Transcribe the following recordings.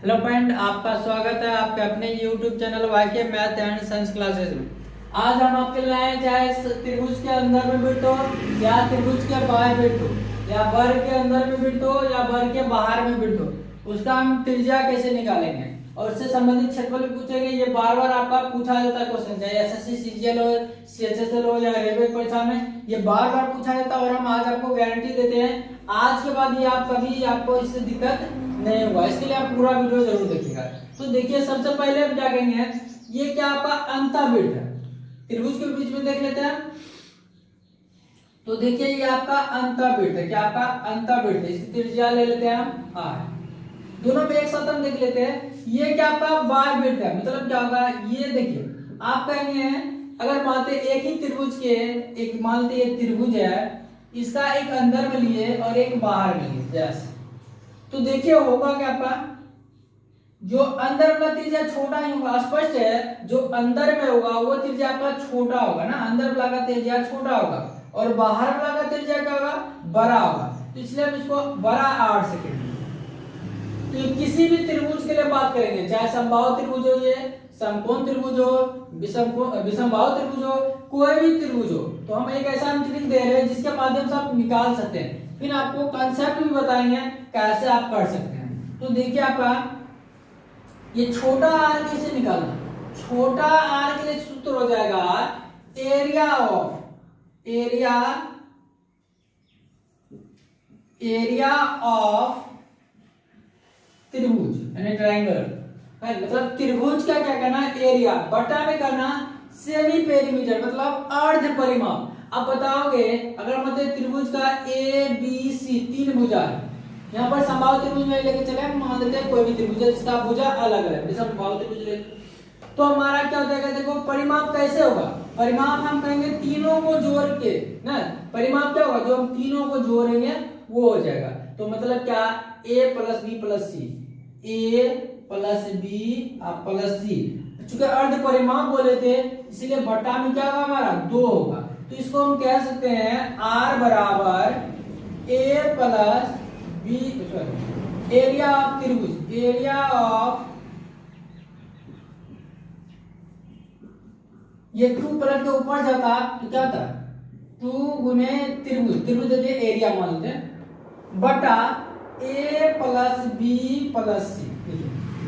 Hello friend, आपका स्वागत है आपके अपने YouTube channel YK math and science classes में। आज हम आपके लिए आए, चाहे त्रिभुज के अंदर में बिट हो या त्रिभुज के बाहर बिट हो या वर्ग के अंदर में बिट हो या वर्ग के बाहर में बिट हो, उसका हम त्रिज्या कैसे निकालेंगे और उससे संबंधित क्षेत्रफल भी पूछेंगे। ये बार बार आपका पूछा जाता है क्वेश्चन, चाहे एसएससी सीजीएल हो, सीएचएसएल हो या रेलवे परीक्षा में, ये बार बार पूछा जाता है। और हम आज आपको गारंटी देते हैं आज के बाद ये आप कभी आपको इससे दिक्कत नहीं होगा। इसके लिए आप पूरा वीडियो जरूर देखिएगा। तो देखिए, सबसे पहले हम क्या कहेंगे, ये क्या आपका अंतःबिट है, त्रिभुज के बीच में देख लेते हैं। तो देखिए, ये आपका अंतःबिट है, क्या आपका अंतःबिट है, इसकी त्रिज्या ले लेते हैं हम आर। दोनों पे एक साथ हम देख लेते हैं। ये क्या आपका बार बिट है, मतलब क्या होगा, ये देखिए आप कहेंगे अगर मानते एक ही त्रिभुज के एक मानते एक त्रिभुज है, इसका एक अंदर में लिए और एक बाहर में लिए जैसे, तो देखिए होगा क्या आपका, जो अंदर वाला त्रिज्या छोटा ही होगा, स्पष्ट है। जो अंदर में होगा वो त्रिज्या आपका छोटा होगा ना, अंदर वाला का त्रिज्या छोटा होगा और बाहर वाला का त्रिज्या क्या होगा, बड़ा होगा। तो इसलिए हम इसको बड़ा आर से कहेंगे। तो किसी भी त्रिभुज के लिए बात करेंगे, चाहे समबाहु त्रिभुज हो, ये समकोण त्रिभुज हो, विषमबाहु त्रिभुज हो, कोई भी त्रिभुज हो, तो हम एक ऐसा ट्रिक दे रहे हैं जिसके माध्यम से आप निकाल सकते हैं। फिर आपको कंसेप्ट भी बताएंगे कैसे आप कर सकते हैं। तो देखिए आपका ये छोटा आर कैसे निकालना, छोटा आर के लिए सूत्र हो जाएगा एरिया ऑफ त्रिभुज यानी ट्रायंगल, मतलब त्रिभुज का क्या करना, एरिया बटा में करना सेमी पेरीमीटर, मतलब अर्ध परिमाप। अब बताओगे अगर मतलब त्रिभुज का ए बी सी तीन भुजा है, यहाँ पर समबाहु त्रिभुज में लेके चले, मान लेते हैं कोई भी त्रिभुज है जिसका भुजा अलग अलग, जैसे समबाहु त्रिभुज ले, तो हमारा क्या हो जाएगा, देखो परिमाप कैसे होगा, परिमाप हम कहेंगे तीनों को जोड़ के ना, परिमाप क्या होगा, जो हम तीनों को जोड़ेंगे वो हो जाएगा। तो मतलब क्या, ए प्लस बी प्लस सी, ए प्लस बी प्लस सी, चूंकि अर्ध परिमाप बोले थे इसीलिए बटा में क्या होगा हमारा 2 होगा। तो इसको हम कह सकते हैं आर बराबर ए प्लस बी, एरिया ऑफ त्रिभुज, एरिया ऑफ, ये 2 पलट के ऊपर जाता तो क्या था 2 गुने त्रिभुज, त्रिभुज एरिया मान लेते हैं, बटा ए प्लस बी प्लस सी,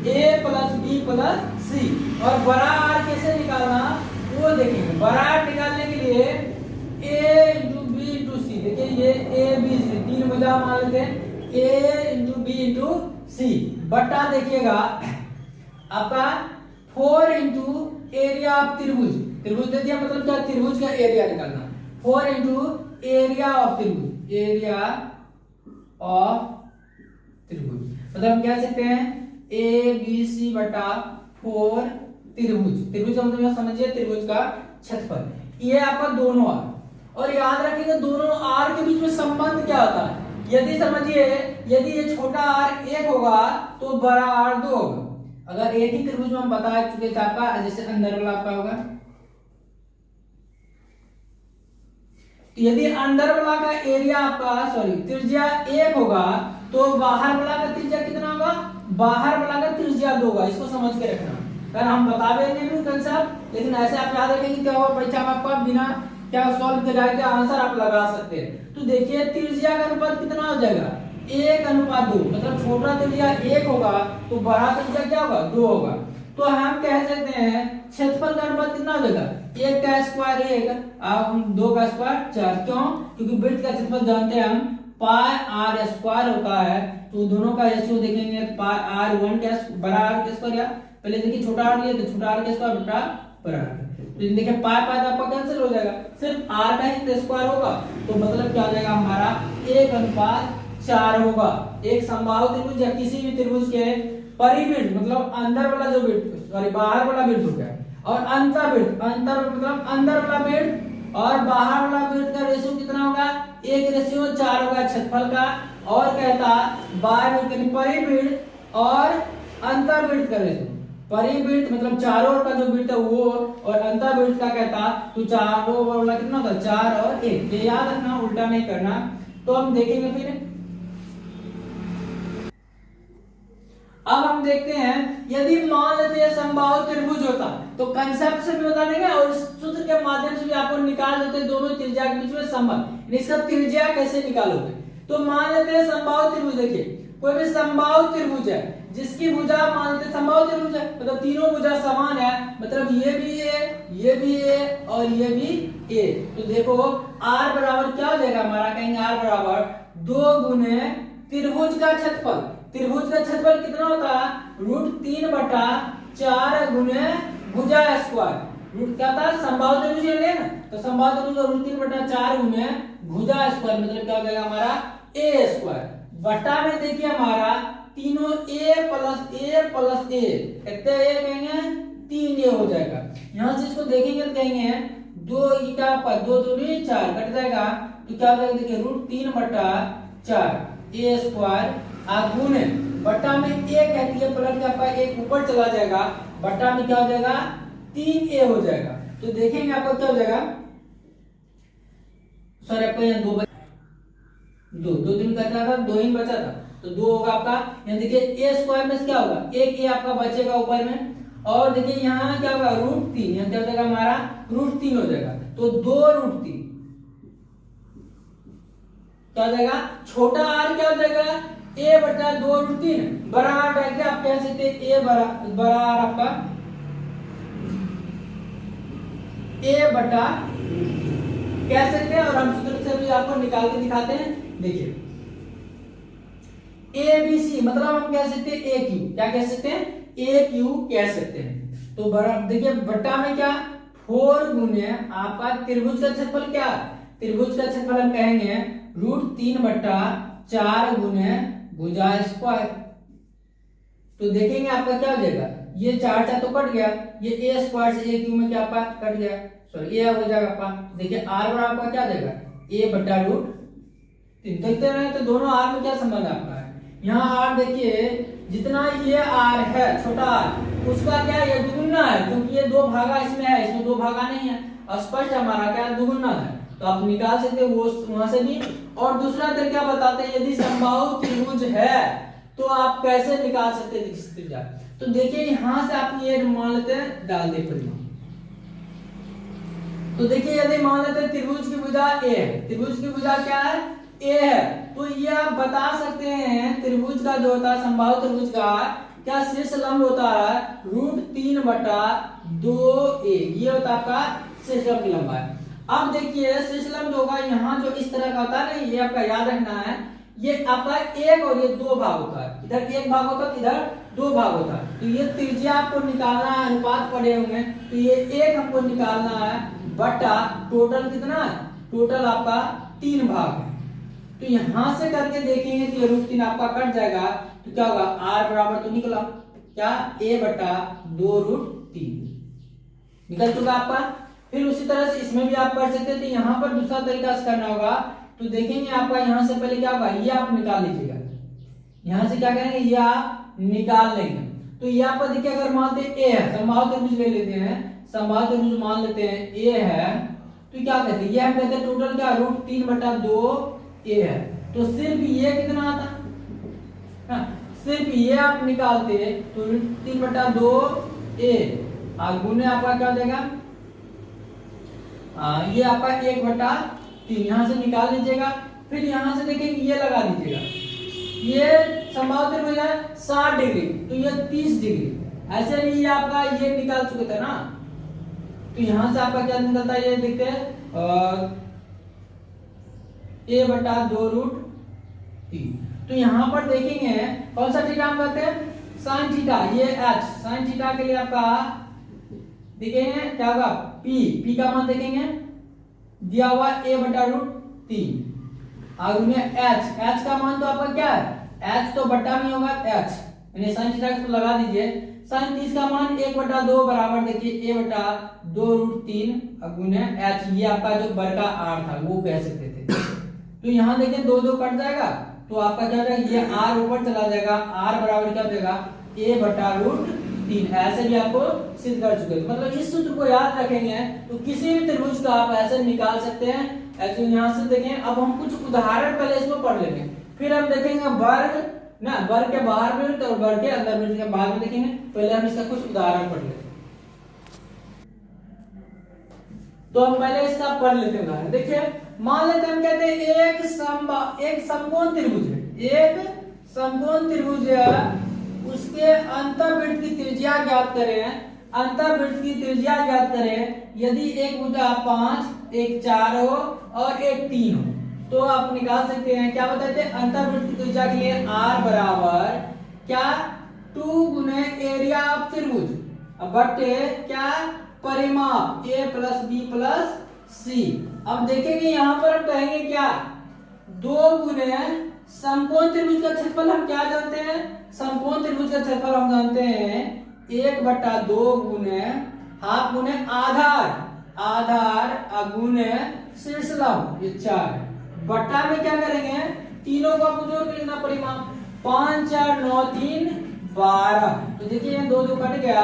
ए प्लस बी प्लस सी। और बड़ा आर कैसे निकालना वो देखेंगे। बड़ा आर निकालने के लिए ए इंटू बी इंटू सी, देखिए ये ए बी सी तीन भुजा मान लेते हैं, ए इंटू बी इंटू सी, बटा देखिएगा आपका 4 इंटू एरिया ऑफ त्रिभुज, त्रिभुज दे दिया मतलब क्या, त्रिभुज का एरिया निकालना, 4 इंटू एरिया ऑफ त्रिभुज, एरिया ऑफ त्रिभुज, मतलब हम कह सकते हैं ए बी सी बटा 4 त्रिभुज, त्रिभुज का मतलब समझिए त्रिभुज का क्षेत्रफल, ये आपका दोनों आर। और याद रखिएगा दोनों आर के बीच में संबंध क्या होता है, यदि समझिए यदि ये छोटा आर 1 होगा तो बड़ा आर 2 होगा। अगर एक ही त्रिभुज में हम बता चुके थे आपका, जैसे अंदर वाला आपका होगा, तो यदि अंदर वाला का एरिया आपका त्रिज्या 1 होगा तो बाहर वाला का त्रिज्या कितना होगा, बाहर वाला का त्रिज्या 2 होगा। इसको समझ के रखना, अगर हम बता देंगे भी कंसेप्ट, लेकिन ऐसे आप याद रखेंगे क्या होगा परीक्षा में आपका बिना क्या सॉल्व के डायरेक्ट आंसर आप लगा सकते हैं। तो देखिए त्रिज्या का अनुपात कितना हो जाएगा, 1:2, मतलब छोटा त्रिज्या 1 होगा तो बड़ा त्रिज्या क्या होगा 2 होगा। तो हम कह सकते हैं क्षेत्रफल का अनुपात कितना हो जाएगा, 1 का स्क्वायर 1 और 2 का स्क्वायर 4, क्यों, क्योंकि वृत्त का क्षेत्रफल जानते हैं हम पाई आर स्क्वायर होता है, तो दोनों का रेशियो देखेंगे पाई आर 1 का बड़ा आर का स्क्वायर, या पहले देखिए छोटा आर लिए तो छोटा आर का स्क्वायर बटा बड़ा आर, तो देखिए पाई पाई तो आपका कैंसिल हो जाएगा, सिर्फ आर का ही स्क्वायर होगा, तो मतलब क्या हो जाएगा हमारा 1:4 होगा। एक समबाहु त्रिभुज या किसी भी त्रिभुज के परिवृत्त मतलब अंदर वाला जो वृत्त बाहर वाला वृत्त हो गया, और अंतःवृत्त, अंतर मतलब अंदर वाला वृत्त और बाहर वाला वृत्त का रेशियो कितना होगा, 1:4 होगा क्षेत्रफल का। और कहता बाह्य परिवृत्त और अंतःवृत्त का रेशियो, परिवृत्त मतलब चारों ओर का जो वृत्त है वो, और अंतःवृत्त का कहता तो चारों ओर वाला कितना होता 4 और 1, ये याद रखना, उल्टा नहीं करना। तो हम देखेंगे फिर अब हम देखते हैं, यदि मान लेते हैं समबाहु त्रिभुज होता तो कंसेप्ट से भी बता देंगे और इस सूत्र के माध्यम से भी आपको निकाल देते दोनों त्रिज्या के बीच में संबंध, इसका त्रिज्या कैसे निकालोगे। तो मान लेते हैं समबाहु त्रिभुज, देखिए कोई भी समबाहु त्रिभुज है जिसकी भुजा मान लेते समबाहु त्रिभुज है, मतलब तीनों भुजा समान है, मतलब ये भी ए और ये भी ए। तो देखो r बराबर क्या हो जाएगा हमारा, कहेंगे r बराबर 2 गुने त्रिभुज का क्षेत्रफल। त्रिभुज का क्षेत्रफल कितना होता है, √3/4 गुने भुजा स्क्वायर। रूट क्या था, समबाहु त्रिभुज ले ना, तो समबाहु त्रिभुज का √3/4 गुने भुजा स्क्वायर मतलब क्या हो जाएगा हमारा ए स्क्वायर। बटा में देखिए हमारा तीनों a प्लस ए कितने a कहेंगे 3a हो जाएगा। यहां से इसको देखेंगे तो कहेंगे 2 क्या 2 दूनी 4 कट जाएगा, तो क्या हो जाएगा देखिए √3/4 a स्क्वायर गुने बटा में a कहती है पलट के आपका एक ऊपर चला जाएगा, बटा में क्या हो जाएगा 3a हो जाएगा। तो देखेंगे आपका क्या हो जाएगा, सॉरी आपका यहाँ 2 दिन का था 2 ही बचा था, तो 2 होगा आपका। यहाँ देखिए a स्क्वायर में क्या होगा, एक a आपका बचेगा ऊपर में, और देखिए यहाँ क्या होगा √3, यहाँ क्या हो जाएगा हमारा √3 हो जाएगा, तो 2√3 क्या हो जाएगा, छोटा r क्या हो जाएगा a/2√3, बड़ा r डाल के आप कह सकते हैं a बड़ा r आपका a बटा कह सकते हैं, और हम सूत्र से भी आपको निकाल के दिखाते हैं। देखिए ABC मतलब हम कह सकते हैं AQ, क्या कह सकते हैं AQ कह सकते हैं। तो देखिए बट्टा में क्या 4 गुने आपका त्रिभुज का क्षेत्रफल, क्या त्रिभुज का क्षेत्रफल हम कहेंगे √3/4 गुने भुजा स्क्वायर। तो देखेंगे आपका क्या हो जाएगा, ये 4 तो कट गया, ये a स्क्वायर से AQ में क्या आपका कट गया, सॉरी a हो जाएगा आपका। देखिए r बराबर आपका क्या जाएगा a/√3। देखते हैं तो दोनों r में क्या संबंध आपका है, यहाँ r देखिए जितना ये r है छोटा r उसका क्या ये दुगुना है, क्योंकि ये 2 भागा इसमें है, इसमें 2 भागा नहीं है, स्पष्ट हमारा क्या दुगुना है, तो आप निकाल सकते हो वो वहां से भी। और दूसरा तरीका बताते हैं, यदि समबाहु त्रिभुज है तो आप कैसे निकाल सकते हैं त्रिज्या। तो देखिए यहां से आप ये मान लेते हैं डाल दे परिमाण। तो देखिए यदि मान लेते हैं त्रिभुज की भुजा a है, त्रिभुज की भुजा क्या है a है, तो ये आप बता सकते हैं त्रिभुज का जो होता है समबाहु त्रिभुज का क्या शीर्ष लंब होता है √3/2a, ये होता है आपका शीर्ष लंब की लंबाई। अब देखिए शीर्ष लंब होगा यहाँ जो इस तरह का होता है ना, ये आपका याद रखना है, ये आपका एक और ये 2 भाग होता है, इधर 1 भाग होता है इधर 2 भाग होता है। तो ये त्रिज्या आपको निकालना है, अनुपात पढ़े होंगे, तो ये 1 हमको निकालना है बटा टोटल कितना है, टोटल आपका 3 भाग है। तो यहां से करके देखेंगे तो ये √3 आपका कट जाएगा, तो क्या होगा r बराबर तो निकला क्या a/2√3 निकल चुका आपका। फिर उसी तरह से इसमें भी आप कर सकते हैं, तो यहाँ पर दूसरा तरीका से करना होगा। तो देखेंगे आपका यहाँ से पहले क्या होगा, ये आप निकाल लीजिएगा, यहाँ से क्या करेंगे ये आप निकाल लेंगे। तो यहाँ पर देखिए अगर मानते a है, समबाहु त्रिभुज ले लेते हैं, समबाहु त्रिभुज मान लेते हैं a है, तो क्या कहते हैं ये हम कहते हैं टोटल क्या √3/2a है। तो सिर्फ ये कितना आता, सिर्फ ये आप निकालते तो √3/2a गुने आपका क्या हो जाएगा, ये आपका 1/3 यहाँ से निकाल लीजिएगा। फिर यहाँ से देखेंगे ये लगा दीजिएगा, ये समबाहु त्रिभुज है 60 डिग्री, तो ये 30 डिग्री, ऐसे भी ये आपका ये निकाल चुके थे ना। तो यहाँ से आपका क्या निकलता है, ये देखते हैं a/2√3। तो यहाँ पर देखेंगे कौन सा थीटा हम कहते हैं, sin थीटा, ये h sin थीटा के लिए आपका देखेंगे क्या होगा p का मान देखेंगे दिया हुआ a/√3 आगे में h का मान तो आपका क्या है, h तो बट्टा में होगा h, यानी sin थीटा को लगा दीजिए। sin 30 का मान 1/2 बराबर देखिए a/2√3 गुने h, ये आपका जो बड़का r था वो कह सकते थे। तो यहाँ देखिए 2 कट जाएगा, तो आपका क्या हो जाएगा ये r ऊपर चला जाएगा, r बराबर क्या हो जाएगा a/√3। ऐसे भी आपको सिद्ध कर चुके थे, मतलब इस सूत्र को याद रखेंगे तो किसी भी त्रिभुज का आप ऐसे निकाल सकते हैं। ऐसे यहाँ से देखें, अब हम कुछ उदाहरण पहले इसमें पढ़ लेंगे, फिर हम देखेंगे वर्ग ना, वर्ग के बाहर वृत्त और वर्ग के अंदर वृत्त के बाद में देखेंगे। पहले हम इसका कुछ उदाहरण पढ़ लेते हैं। तो हम पहले इसका पढ़ लेते हैं उदाहरण। देखिए मान लेते हैं, हम कहते हैं एक समकोण त्रिभुज है, एक समकोण त्रिभुज है, उसके अंतःवृत्त की त्रिज्या ज्ञात करें, अंतःवृत्त की त्रिज्या ज्ञात करें। यदि एक भुजा 5, एक 4 हो और एक 3 हो तो आप निकाल सकते हैं। क्या बताते हैं, अंतःवृत्त की त्रिज्या के लिए r बराबर क्या 2 गुने एरिया ऑफ त्रिभुज बटे क्या परिमाप a plus b plus c। अब देखेंगे यहाँ पर हम कहेंगे क्या 2 गुने समकोण त्रिभुज का क्षेत्रफल हम क्या जानते हैं, समकोण त्रिभुज का क्षेत्रफल हम जानते हैं 1/2 गुने हाफ गुने आधार, आधार गुने शीर्ष लंब, ये 4 बट्टा में क्या करेंगे, तीनों को आपको जोड़ के लिखना परिमाप 5 4 9 3 12। तो देखिए 2 2 कट गया,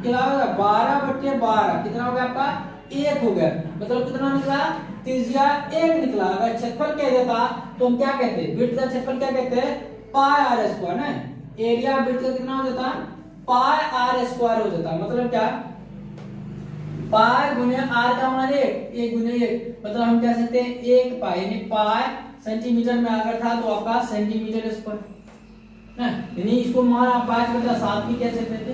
क्या होगा 12/12 कितना हो गया आपका 1 हो गया। मतलब कितना निकला, त्रिज्या 1 निकला। अगर क्षेत्रफल कह देता तो हम क्या कहते, वृत्त का क्षेत्रफल क्या कहते हैं पाई r स्क्वायर ना, एरिया वृत्त का कितना हो जाता पाई r स्क्वायर हो जाता। मतलब क्या पाई गुने r का मान 1 गुने 1, मतलब हम कह सकते हैं 1 पाई, यानी पाई सेंटीमीटर में अगर था तो आपका सेंटीमीटर स्क्वायर ना, यानी इसको मान आप 5/7 भी कह सकते थे।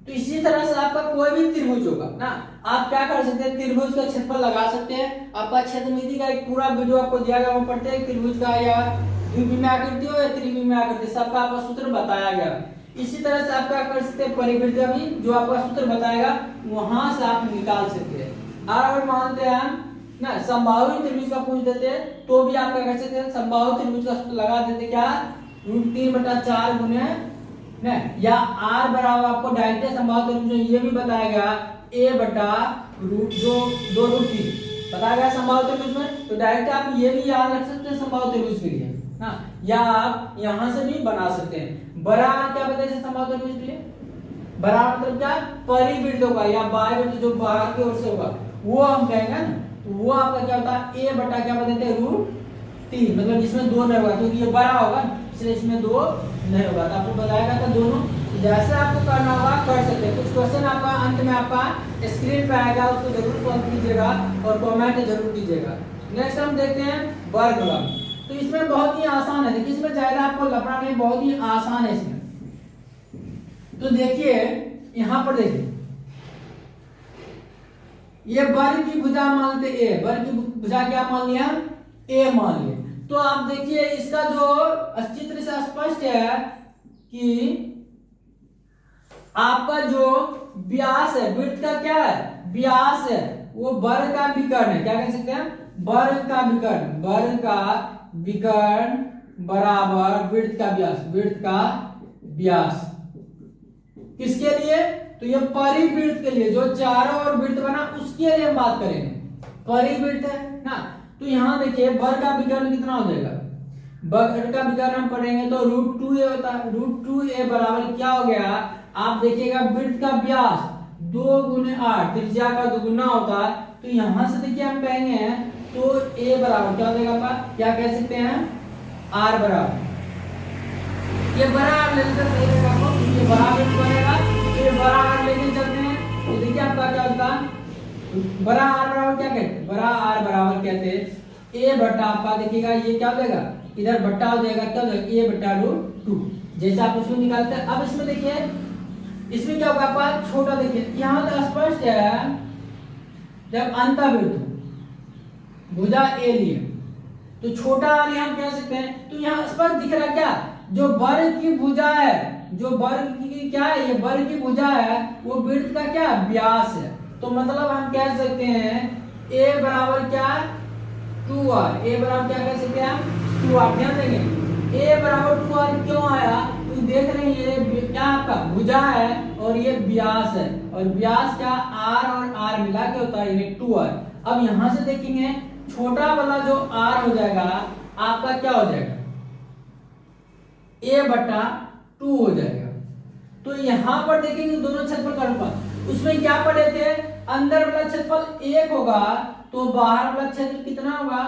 तो इसी तरह से आपका कोई भी त्रिभुज होगा ना, आप क्या कर सकते हैं त्रिभुज का क्षेत्रफल लगा सकते हैं। आपका क्षेत्रमिति का एक पूरा वीडियो आपको दिया गया, वो पढ़ते हैं त्रिभुज का या द्विविमीय आकृति हो या त्रिविमीय आकृति, सबका आपका सूत्र बताया गया। इसी तरह से आप क्या कर सकते हैं परिवृत्त का भी जो आपका सूत्र बताएगा वहां से आप निकाल सकते हैं। और अगर मानते हैं ना समबाहु त्रिभुज का पूछ देते हैं तो भी आप क्या कर सकते हैं समबाहु त्रिभुज का सूत्र लगा देते क्या √3/4 गुने ना, या r बराबर आपको डायरेक्ट समबाहु त्रिभुज ये भी बताया गया a/√2√3 बताया गया समबाहु त्रिभुज में। तो डायरेक्ट आप ये भी याद रख सकते हैं समबाहु त्रिभुज के लिए ना, या आप यहां से भी बना सकते हैं। बड़ा r क्या बताया समबाहु त्रिभुज के लिए, बड़ा मतलब क्या परिवृत्त होगा या बाह्यवृत्त जो बाहर की ओर से होगा वो हम कहेंगे ना, तो वो आपका क्या होता है a बटा क्या बताते हैं √3, मतलब इसमें 2 नहीं होगा क्योंकि ये बड़ा होगा इसलिए इसमें 2 नहीं होगा। तो आपको बताएगा था दोनों, जैसे आपको करना होगा कर सकते हैं। कुछ क्वेश्चन आपका अंत में आपका स्क्रीन पे आएगा, उसको जरूर सॉल्व कीजिएगा और कमेंट जरूर कीजिएगा। नेक्स्ट हम देखते हैं वर्गमूल। तो इसमें बहुत ही आसान है, देखिए इसमें ज्यादा आपको लफड़ा नहीं, बहुत ही आसान है इसमें। तो देखिए यहाँ पर देखिए ये वर्ग की भुजा मान लेते a, वर्ग की भुजा क्या मान लिया a मान लिया। तो आप देखिए इसका जो चित्र से स्पष्ट है कि आपका जो व्यास है वृत्त का क्या है व्यास है वो वर्ग का विकर्ण है। क्या कह सकते हैं वर्ग का विकर्ण, वर्ग का विकर्ण बराबर वृत्त का व्यास, वृत्त का व्यास किसके लिए, तो ये परिवृत्त के लिए जो चारों ओर वृत्त बना उसके लिए हम बात करेंगे, परिवृत्त है ना। तो यहाँ देखिए वर्ग का विकर्ण कितना हो जाएगा, वर्ग का विकर्ण हम पढ़ेंगे तो √2a होता है, √2a बराबर क्या हो गया, आप देखिएगा वृत्त का व्यास 2 गुने 8 त्रिज्या का दुगुना होता है। तो यहाँ से देखिए हम कहेंगे तो a बराबर क्या हो जाएगा आपका, क्या कह सकते हैं r बराबर, ये बराबर लेते सही रहेगा आपको, ये बराबर बनेगा, ये बराबर लेके चलते हैं। तो देखिए आपका क्या होता है बड़ा r बराबर क्या कहते हैं, बड़ा r बराबर कहते हैं a बट्टा आपका देखिएगा ये क्या हो जाएगा इधर बट्टा हो जाएगा, क्या हो जाएगा a/√2 जैसे आप उसमें निकालते हैं। अब इसमें देखिए इसमें क्या होगा आपका छोटा, देखिए यहाँ तो स्पष्ट है जब अंतःवृत्त भुजा a लिए तो छोटा r हम कह सकते हैं। तो यहाँ स्पष्ट दिख रहा है क्या, जो वर्ग की भुजा है, जो वर्ग की क्या है, ये वर्ग की भुजा है वो वृत्त का क्या व्यास है। तो मतलब हम कह सकते हैं a बराबर क्या 2r, a बराबर क्या कह सकते हैं हम 2r। ध्यान देंगे a बराबर 2r क्यों आया, तो देख रहे हैं ये क्या आपका भुजा है और ये व्यास है, और व्यास क्या r और r मिला के होता है यानी 2r। अब यहां से देखेंगे छोटा वाला जो r हो जाएगा आपका क्या हो जाएगा a/2 हो जाएगा। तो यहाँ पर देखेंगे दोनों क्षेत्रफल का अनुपात, उसमें क्या पढ़े थे अंदर वाला क्षेत्रफल 1 होगा तो बाहर वाला क्षेत्र कितना होगा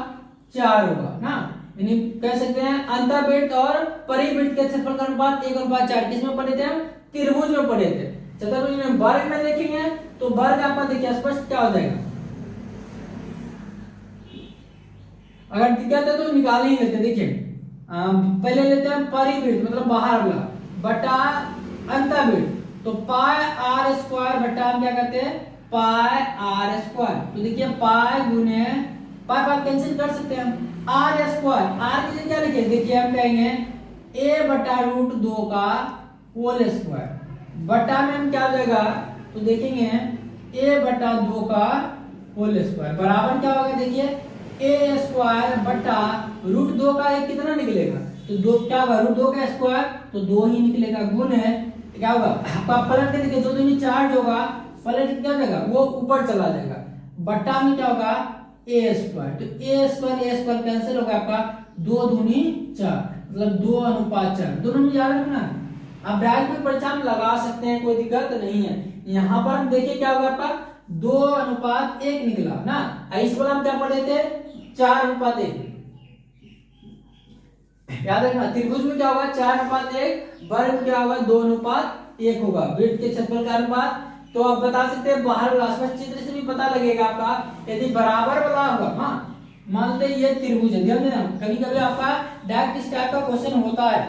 4 होगा ना, यानी कह सकते हैं अंतःवृत्त और परिवृत्त के क्षेत्रफल का अनुपात 1:4। किसमें पढ़े थे हम? त्रिभुज में पढ़े थे। चतुर्भुज में वर्ग में देखेंगे तो वर्ग आपका देखिए स्पष्ट क्या हो जाएगा। अगर दिक्कत है तो निकाल ही लेते। देखिए पहले लेते हैं परिवृत्त मतलब बाहर वाला बटा अंतःवृत्त, तो पाई आर स्क्वायर बटा हम क्या करते हैं पाई आर स्क्वायर। तो देखिए पाई गुने पाई कैंसिल कर सकते हैं हम, आर स्क्वायर आर की जगह क्या लिखे? देखिए हम कहेंगे a बटा रूट 2 का होल स्क्वायर बटा में हम क्या हो जाएगा? तो देखेंगे a बटा 2 का होल स्क्वायर बराबर क्या होगा? देखिए a स्क्वायर बटा रूट 2 का एक कितना निकलेगा? तो 2 क्या होगा? रूट 2 का स्क्वायर तो 2 ही निकलेगा, गुण है क्या होगा? आपका पलट के देखिए 2 दूनी 4 होगा, पलट क्या हो जाएगा? वो ऊपर चला जाएगा, बटा में क्या होगा? a square. तो a स्क्वायर कैंसिल होगा आपका, 2 दूनी 4 मतलब 2:4। दोनों में याद रखना, आप डायरेक्ट में परीक्षा में लगा सकते हैं, कोई दिक्कत नहीं है। यहाँ पर हम देखिए क्या होगा आपका 2:1 निकला ना। इस वाला हम क्या पढ़े थे? 4:1। याद रखना त्रिभुज में क्या होगा? 4:1, वर्ग में क्या होगा? 2:1 होगा वृत्त के क्षेत्रफल का अनुपात। तो आप बता सकते हैं बाहर वाला स्पष्ट चित्र से भी पता लगेगा आपका। यदि बराबर वाला होगा, हाँ मान लेते ये त्रिभुज है, ध्यान देना कभी कभी आपका डायरेक्ट इस टाइप का क्वेश्चन होता है।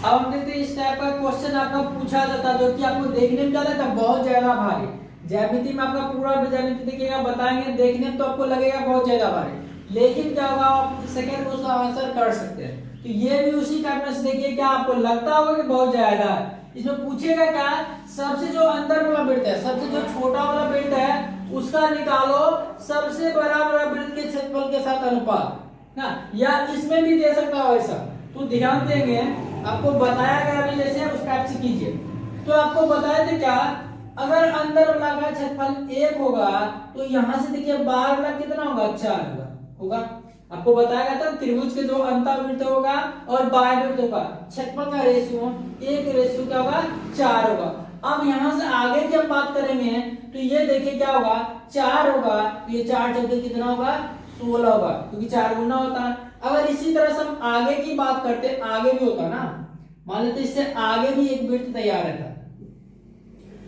अब हम देखते हैं इस टाइप का क्वेश्चन आपका पूछा जाता है जो कि आपको देखने में क्या लगता है? बहुत ज्यादा भारी। ज्यामिति में आपका पूरा ज्यामिति देखिएगा, बताएंगे, देखने में तो आपको लगेगा बहुत ज्यादा भारी, लेकिन क्या होगा आप सेकंड में उसका आंसर कर सकते हैं। तो ये भी उसी टाइप में से देखिए, क्या आपको लगता होगा कि बहुत ज्यादा है? इसमें पूछेगा क्या? सबसे जो अंदर वाला वृत्त है, सबसे जो छोटा वाला वृत्त है उसका निकालो सबसे बड़ा वाला वृत्त के क्षेत्रफल के साथ अनुपात ना, या इसमें भी दे सकता हो ऐसा। तो ध्यान देंगे, आपको बताया गया अभी जैसे उस टाइप से कीजिए। तो आपको बताया थे क्या? अगर अंदर वाला का क्षेत्रफल 1 होगा तो यहाँ से देखिए बाहर वाला कितना होगा? 4 होगा। आपको बताया गया था त्रिभुज के जो अंतःवृत्त होगा और बाह्यवृत्त होगा क्षेत्रफल का रेशियो 1 क्या होगा? 4 होगा। अब यहाँ से आगे की हम बात करेंगे तो ये देखिए क्या होगा? 4 होगा तो ये 4 चौके कितना होगा? 16 होगा, क्योंकि 4 गुना होता है। अगर इसी तरह से हम आगे की बात करते, आगे भी होता ना, मान लेते इससे आगे भी एक वृत्त तैयार रहता,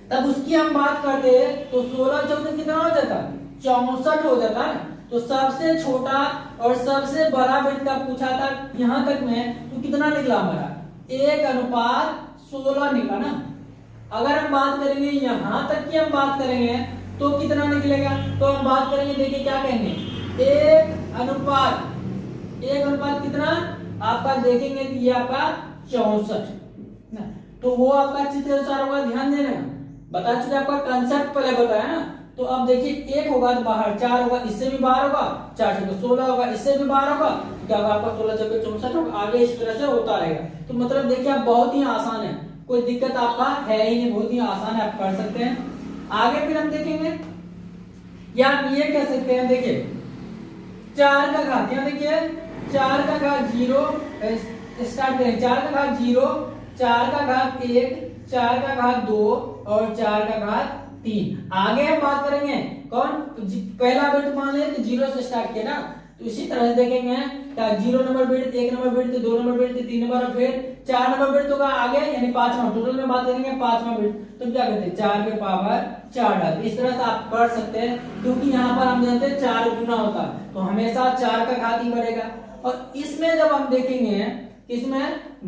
तब उसकी हम बात करते तो 16 चौके कितना हो जाता? 64 हो जाता है। तो सबसे छोटा और सबसे बड़ा वृत्त का पूछा था यहाँ तक में, तो कितना निकला हमारा? 1:16 निकला ना। अगर हम बात करेंगे यहाँ तक की हम बात करेंगे तो कितना निकलेगा? तो हम बात करेंगे, देखिए क्या कहेंगे? 1:1 कितना आपका? देखेंगे कि ये आपका 64 ना। तो वो आपका चित्र अनुसार होगा, ध्यान देना। बता चुके आपका कंसेप्ट पहले बताया ना। तो अब देखिए 1 होगा तो बाहर 4 होगा, इससे भी बाहर होगा 4 से 16 होगा, इससे भी बाहर होगा तो क्या होगा आपका? 16 चौके 64 होगा। आगे इस तरह से होता रहेगा। तो मतलब देखिए आप बहुत ही आसान है, कोई दिक्कत आपका है ही नहीं, बहुत ही आसान है, आप कर सकते हैं। आगे फिर हम देखेंगे या हम ये कह सकते हैं, देखिए 4 का घात, यहाँ देखिए 4 का घात 0 स्टार्ट करें। 4 का घात 0, 4 का घात 1, 4 का घात 2 और 4 का घात 3। आगे हम बात करेंगे कौन? पहला वृत्त मान लें तो 0 से स्टार्ट किया ना, तो इसी तरह से देखेंगे क्या 0 नंबर वृत्त, 1 नंबर वृत्त, 2 नंबर वृत्त, 3 नंबर और फिर 4 नंबर वृत्त होगा आगे, यानी 5वां। टोटल में बात करेंगे 5वां वृत्त, तो क्या करते हैं? 4 के पावर 4 डालते। इस तरह से आप कर सकते हैं, क्योंकि यहाँ पर हम जानते हैं 4 गुना होता है, तो हमेशा 4 का घात ही बढ़ेगा। और इसमें जब हम देखेंगे, इसमें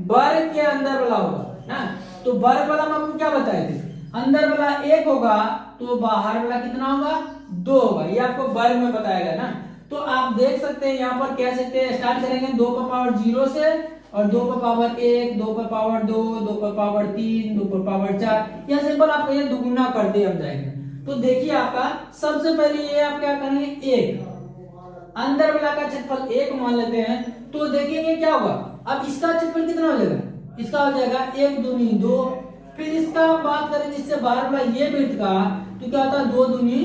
वर्ग के अंदर वाला होगा ना, तो वर्ग वाला हम आपको क्या बताए थे? अंदर वाला 1 होगा तो बाहर वाला कितना होगा? 2 होगा। ये आपको वर्ग में बताया गया ना। तो आप देख सकते हैं यहाँ पर कह सकते हैं, स्टार्ट करेंगे 2 पर पावर 0 से और 2 पर पावर 1, 2 पर पावर 2, 2 पर पावर 3, 2 पर पावर 4, या सिंपल आप ये दुगुना करते हम जाएंगे। तो देखिए आपका सबसे पहले ये आप क्या करेंगे? 1 अंदर वाला का क्षेत्रफल 1 मान लेते हैं, तो देखेंगे क्या होगा? अब इसका क्षेत्रफल कितना हो जाएगा? इसका हो जाएगा 1 दूनी 2। फिर इसका हम बात करेंगे इससे बाहर वाला ये वृत्त का, तो क्या होता है? 2 दूनी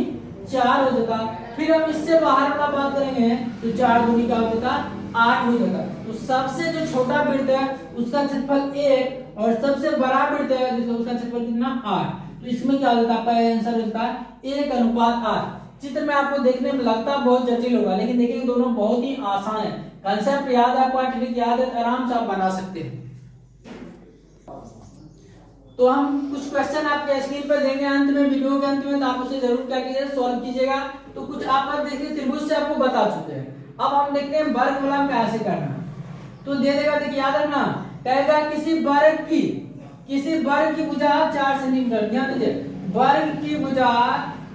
4 हो जाता। फिर हम इससे बाहर वाला बात करेंगे तो 4 दूनी क्या हो जाता? 8 हो जाता। तो सबसे जो छोटा वृत्त है उसका क्षेत्रफल 1 और सबसे बड़ा वृत्त है जिसका उसका क्षेत्रफल कितना? 8। तो इसमें क्या होता है आपका आंसर होता है 1:8। चित्र में आपको देखने में लगता बहुत जटिल होगा, लेकिन देखिए दोनों बहुत ही आसान है। कंसेप्ट याद है आपको, ट्रिक याद है, आराम से आप बना सकते हैं। तो हम कुछ क्वेश्चन आपके स्क्रीन पर देंगे अंत में, वीडियो के अंत में, तो आप उसे जरूर क्या कीजिए, सॉल्व कीजिएगा। तो कुछ आप देखिए त्रिभुज से आपको बता चुके हैं, अब हम देखते हैं वर्गमूल कैसे करना। तो दे देगा, देखिए याद रखना, कहेगा किसी वर्ग की भुजा 4 सेंटीमीटर, ध्यान दीजिए वर्ग की भुजा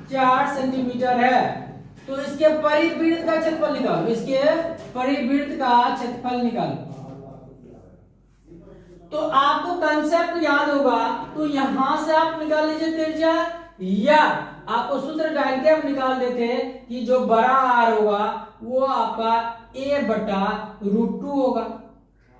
4 सेंटीमीटर है, तो इसके परिवृत्त का क्षेत्रफल निकालो, इसके परिवृत्त का क्षेत्रफल निकालो। तो आपको कंसेप्ट याद होगा, तो यहां से आप निकाल लीजिए त्रिज्या, या आपको सूत्र डायग्राम निकाल देते कि जो बड़ा आर होगा वो आपका a/√2 होगा,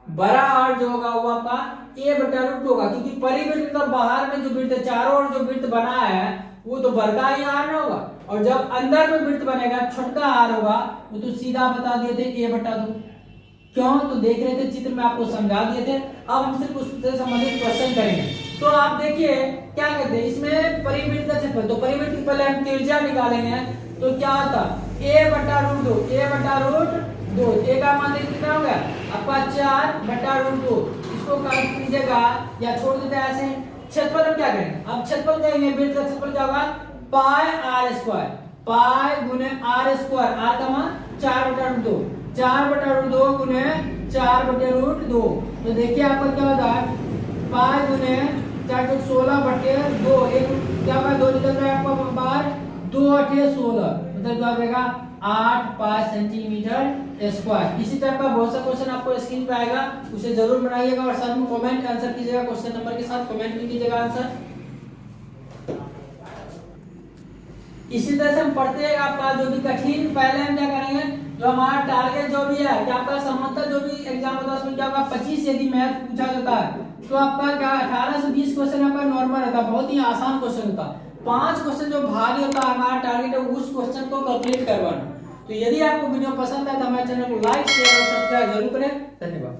बड़ा आर जो होगा वो आपका a/√2 होगा, क्योंकि परिवृत्त का बाहर में जो वृत्त चारों ओर जो वृत्त बना है वो तो बड़का ही आर होगा, और जब अंदर में वृत्त बनेगा छोटा आर होगा वो तो सीधा बता दिए थे a/2। क्यों? तो देख रहे थे चित्र में आपको समझा दिए थे। अब हम सिर्फ उससे संबंधित क्वेश्चन करेंगे। तो आप देखिए क्या कहते हैं इसमें परिवृत्त का क्षेत्रफल, तो परिवृत्त की पहले हम त्रिज्या निकालेंगे, तो क्या आता a/√2, a/√2, a का मान देखिए कितना हो गया आपका 4/√2, इसको काट लीजिएगा या छोड़ देते हैं ऐसे। क्षेत्रफल हम क्या करेंगे, अब क्षेत्रफल करेंगे, वृत्त का क्षेत्रफल क्या होगा πr², पाई गुने r², r का मान 4/√2, 4/√2 गुने 4/√2, तो देखिए आपका क्या होता है पाई गुने 4 तो 16/2, एक क्या होगा 2 निकल रहा है आपका बाहर, 2×8=16, मतलब क्या रहेगा 8 पाई सेंटीमीटर स्क्वायर। इसी तरह का बहुत सा क्वेश्चन आपको स्क्रीन पे आएगा, उसे जरूर बनाइएगा और साथ में कमेंट आंसर कीजिएगा, क्वेश्चन नंबर के साथ कमेंट भी कीजिएगा आंसर। इसी तरह से हम पढ़ते हैं आपका जो भी कठिन, पहले हम क्या करेंगे, जो हमारा टारगेट जो भी है कि आपका समांतर जो भी एग्जाम होता है उसमें क्या होगा 25 यदि मैथ पूछा जाता है तो आपका क्या 18 से 20 क्वेश्चन आपका नॉर्मल रहता है, बहुत ही आसान क्वेश्चन होता है। 5 क्वेश्चन जो भारी होता है हमारा टारगेट है उस क्वेश्चन को कंप्लीट करवाना। तो यदि आपको वीडियो पसंद है तो हमारे चैनल को लाइक शेयर और सब्सक्राइब जरूर करें। धन्यवाद।